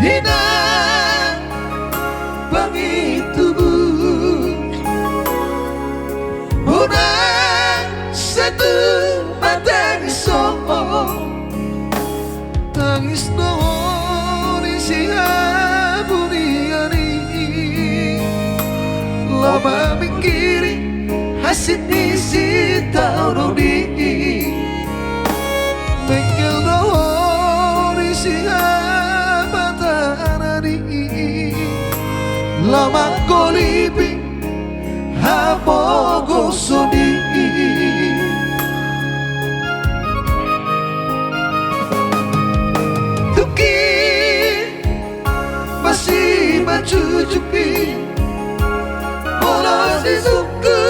Hinang pangitubu unang satu mata iso tangis noni siya buniani lama mikiri hasil isi tahun ini mengkel noni siya batanani lama kolipi hapo gosoni tuki masih mencucupi pola sisuku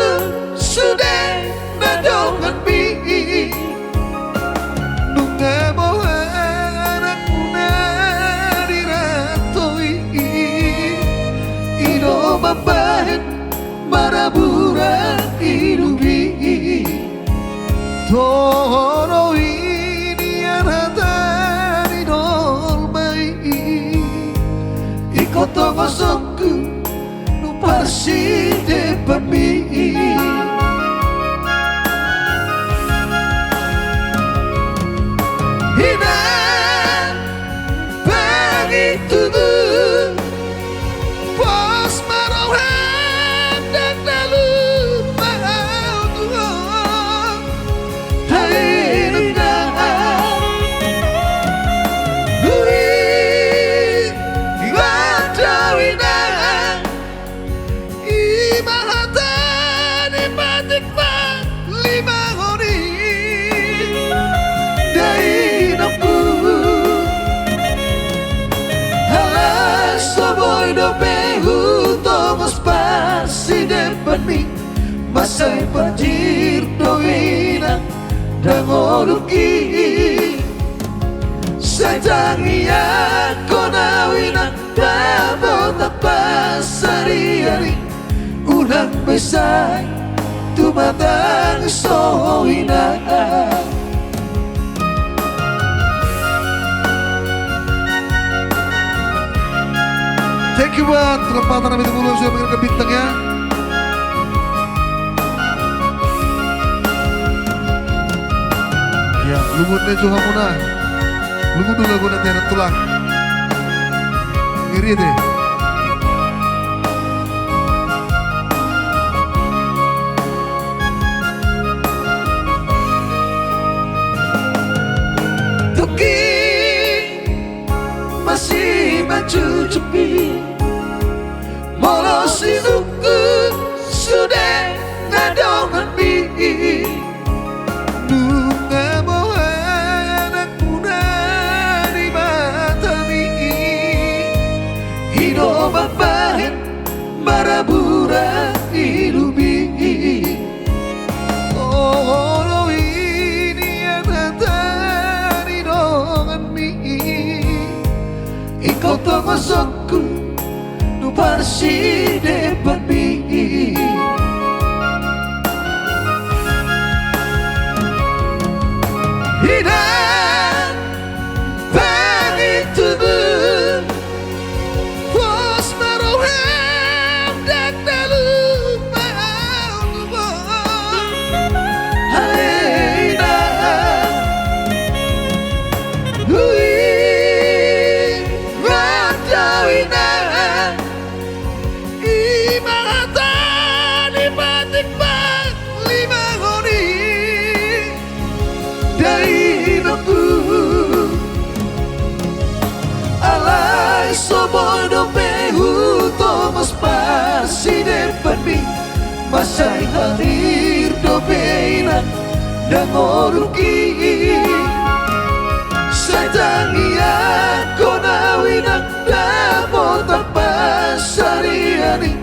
sudah nadongan mi nunga moha anakku nadiratoi ino mabahan marabura inubi toro ini anatani dolmai ikoto gosokku nuparsi depan mi hinan bagi tubuh pos marohan dan lalu mau Tuhan hai nengah hui wadawinah imahatan imatik pak lima honi dai nokku halas soboy dopehu tomos pasi depan mi masai banjir doina dangoruki sajangia konawina dabo tapasari-ari unang besai tumatang sohina thank you buat kelempatan Nabi Tunggu sudah mengirimkan bintangnya. Ya, lumutnya juga muna. Lumut dulu lagu nanti ada tulang. Ngiri deh. Tuki masih mencucupi molos hidupku sudah nadongan mi nunga moha anakku dari mata mi hidup bapahin marabura ilubi oh ini anatani dongan mi ikaw tangosokku nu parsi depan mi hinan bagi tubuh pos marohan dan lalu mau Tuhan haleina hui wadawina imahatan ibatik bak lima honi dari nokku alai soboy dopehu tomos pasi depan mi masai hadir dopeina dan oruki sajangia konawinak dabo tapasari-ari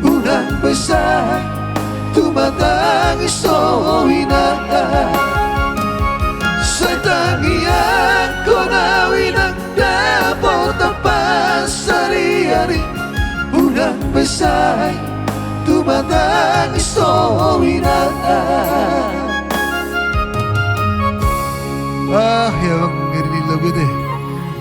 unang besar tumatang isohina sajangia konawinak dabo tapasari-ari unang besar tumatang isohina. Ah, ya